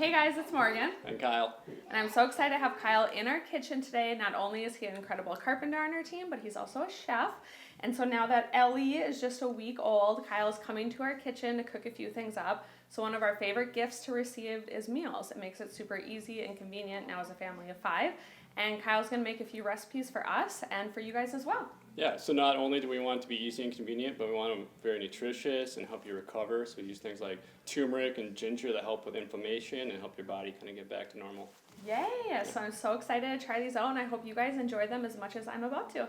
Hey guys, it's Morgan. And Kyle. And I'm so excited to have Kyle in our kitchen today. Not only is he an incredible carpenter on our team, but he's also a chef. And so now that Ellie is just a week old, Kyle's coming to our kitchen to cook a few things up. So one of our favorite gifts to receive is meals. It makes it super easy and convenient now as a family of 5. And Kyle's going to make a few recipes for us and for you guys as well. Yeah, so not only do we want it to be easy and convenient, but we want them very nutritious and help you recover. So we use things like turmeric and ginger that help with inflammation and help your body kind of get back to normal. Yay! So I'm so excited to try these out, and I hope you guys enjoy them as much as I'm about to.